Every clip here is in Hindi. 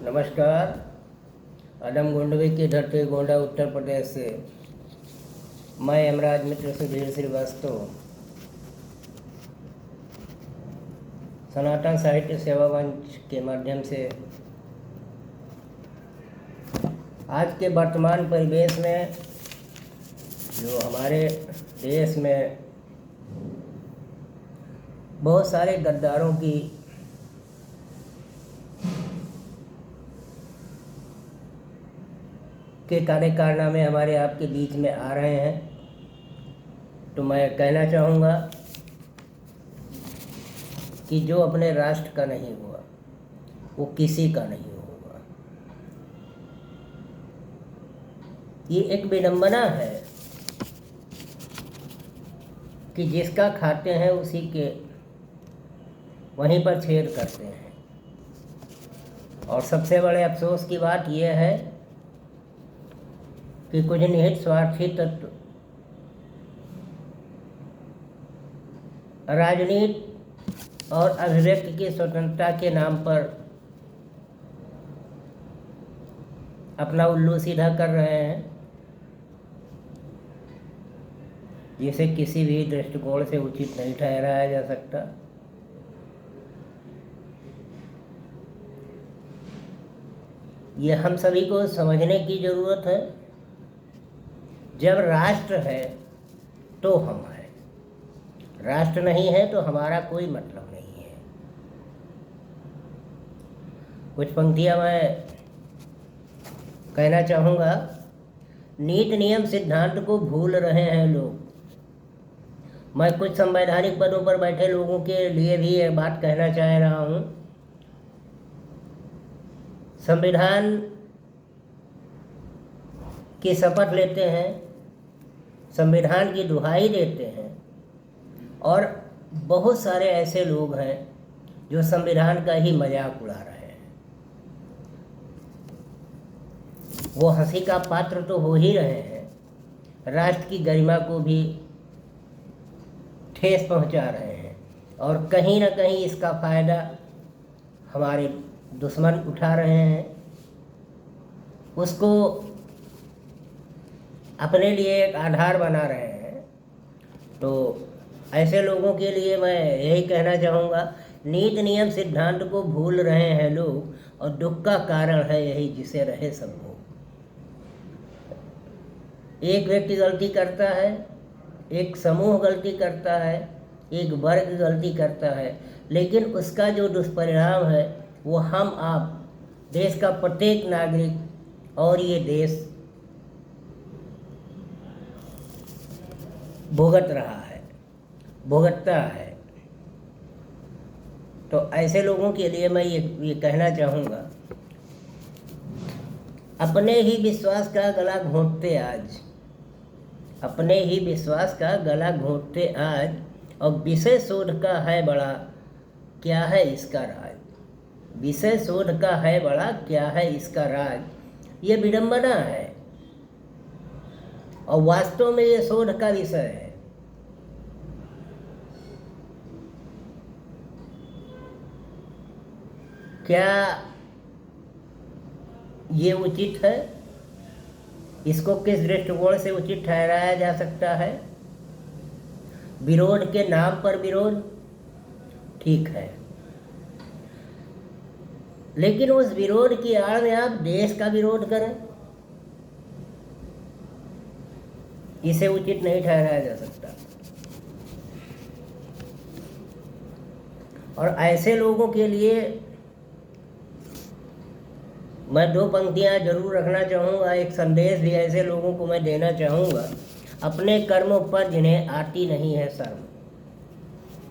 नमस्कार। अदम गोंडवे की धरती गोंडा उत्तर प्रदेश से मैं यमराज मित्र सुधीर श्रीवास्तव सनातन साहित्य सेवा मंच के माध्यम से आज के वर्तमान परिवेश में जो हमारे देश में बहुत सारे गद्दारों की के कार्यकारनामे हमारे आपके बीच में आ रहे हैं, तो मैं कहना चाहूँगा कि जो अपने राष्ट्र का नहीं हुआ वो किसी का नहीं होगा। ये एक विडंबना है कि जिसका खाते हैं उसी के वहीं पर छेद करते हैं। और सबसे बड़े अफसोस की बात यह है कि कुछ निहित स्वार्थी तत्व राजनीति और अभिव्यक्ति की स्वतंत्रता के नाम पर अपना उल्लू सीधा कर रहे हैं, जिसे किसी भी दृष्टिकोण से उचित नहीं ठहराया जा सकता। ये हम सभी को समझने की ज़रूरत है। जब राष्ट्र है तो हम हैं, राष्ट्र नहीं है तो हमारा कोई मतलब नहीं है। कुछ पंक्तियां मैं कहना चाहूँगा। नीति नियम सिद्धांत को भूल रहे हैं लोग। मैं कुछ संवैधानिक पदों पर बैठे लोगों के लिए भी ये बात कहना चाह रहा हूँ। संविधान की शपथ लेते हैं, संविधान की दुहाई देते हैं, और बहुत सारे ऐसे लोग हैं जो संविधान का ही मजाक उड़ा रहे हैं। वो हंसी का पात्र तो हो ही रहे हैं, राष्ट्र की गरिमा को भी ठेस पहुंचा रहे हैं, और कहीं ना कहीं इसका फायदा हमारे दुश्मन उठा रहे हैं। उसको अपने लिए एक आधार बना रहे हैं। तो ऐसे लोगों के लिए मैं यही कहना चाहूँगा, नीति नियम सिद्धांत को भूल रहे हैं लोग, और दुख का कारण है यही जिसे रहे सब लोग। एक व्यक्ति गलती करता है, एक समूह गलती करता है, एक वर्ग गलती करता है, लेकिन उसका जो दुष्परिणाम है वो हम आप, देश का प्रत्येक नागरिक और ये देश भुगत रहा है, भुगतता है। तो ऐसे लोगों के लिए मैं ये कहना चाहूँगा, अपने ही विश्वास का गला घोंटते आज, अपने ही विश्वास का गला घोंटते आज, और विषय शोध का है बड़ा, क्या है इसका राज। विषय शोध का है बड़ा, क्या है इसका राज। ये विडंबना है, और वास्तव में ये शोध का विषय है। क्या ये उचित है? इसको किस दृष्टिकोण से उचित ठहराया जा सकता है? विरोध के नाम पर विरोध ठीक है, लेकिन उस विरोध की आड़ में आप देश का विरोध करें, इसे उचित नहीं ठहराया जा सकता। और ऐसे लोगों के लिए मैं दो पंक्तियां जरूर रखना चाहूँगा, एक संदेश भी ऐसे लोगों को मैं देना चाहूँगा। अपने कर्मों पर जिन्हें आती नहीं है शर्म,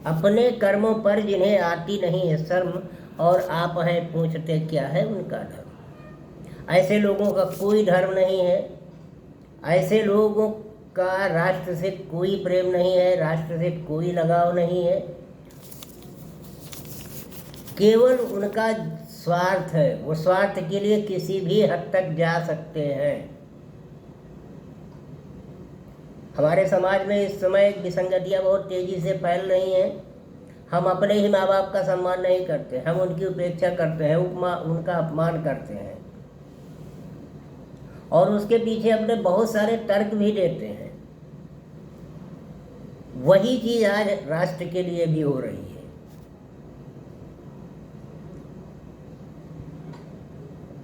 अपने कर्मों पर जिन्हें आती नहीं है शर्म, और आप हैं पूछते क्या है उनका धर्म। ऐसे लोगों का कोई धर्म नहीं है, ऐसे लोगों का राष्ट्र से कोई प्रेम नहीं है, राष्ट्र से कोई लगाव नहीं है। केवल उनका स्वार्थ है, वो स्वार्थ के लिए किसी भी हद तक जा सकते हैं। हमारे समाज में इस समय विसंगतियाँ बहुत तेज़ी से फैल रही हैं। हम अपने ही माँ बाप का सम्मान नहीं करते, हम उनकी उपेक्षा करते हैं, उनका अपमान करते हैं और उसके पीछे अपने बहुत सारे तर्क भी देते हैं। वही चीज आज राष्ट्र के लिए भी हो रही है।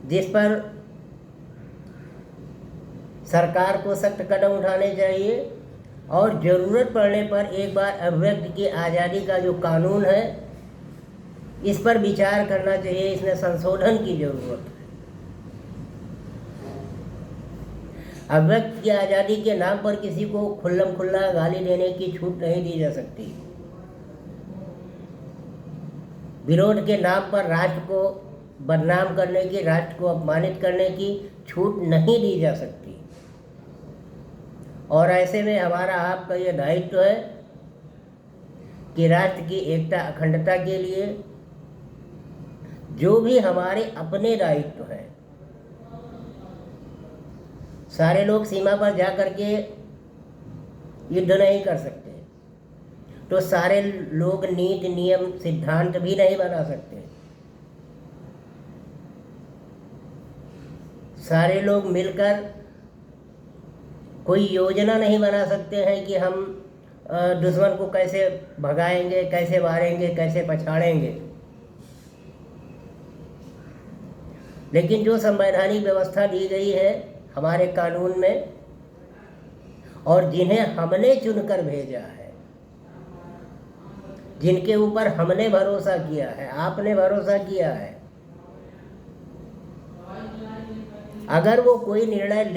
जिस पर सरकार को सख्त कदम उठाने चाहिए और ज़रूरत पड़ने पर एक बार अभिव्यक्ति की आज़ादी का जो कानून है इस पर विचार करना चाहिए, इसमें संशोधन की जरूरत है। अभिव्यक्ति की आज़ादी के नाम पर किसी को खुल्लम खुल्ला गाली देने की छूट नहीं दी जा सकती। विरोध के नाम पर राष्ट्र को बदनाम करने की, राष्ट्र को अपमानित करने की छूट नहीं दी जा सकती। और ऐसे में हमारा आपका ये दायित्व है कि राष्ट्र की एकता अखंडता के लिए जो भी हमारे अपने दायित्व हैं, सारे लोग सीमा पर जा कर के युद्ध नहीं कर सकते, तो सारे लोग नीति नियम सिद्धांत भी नहीं बना सकते। सारे लोग मिलकर कोई योजना नहीं बना सकते हैं कि हम दुश्मन को कैसे भगाएंगे, कैसे मारेंगे, कैसे पछाड़ेंगे। लेकिन जो संवैधानिक व्यवस्था दी गई है हमारे कानून में और जिन्हें हमने चुनकर भेजा है, जिनके ऊपर हमने भरोसा किया है, आपने भरोसा किया है, अगर वो कोई निर्णय ले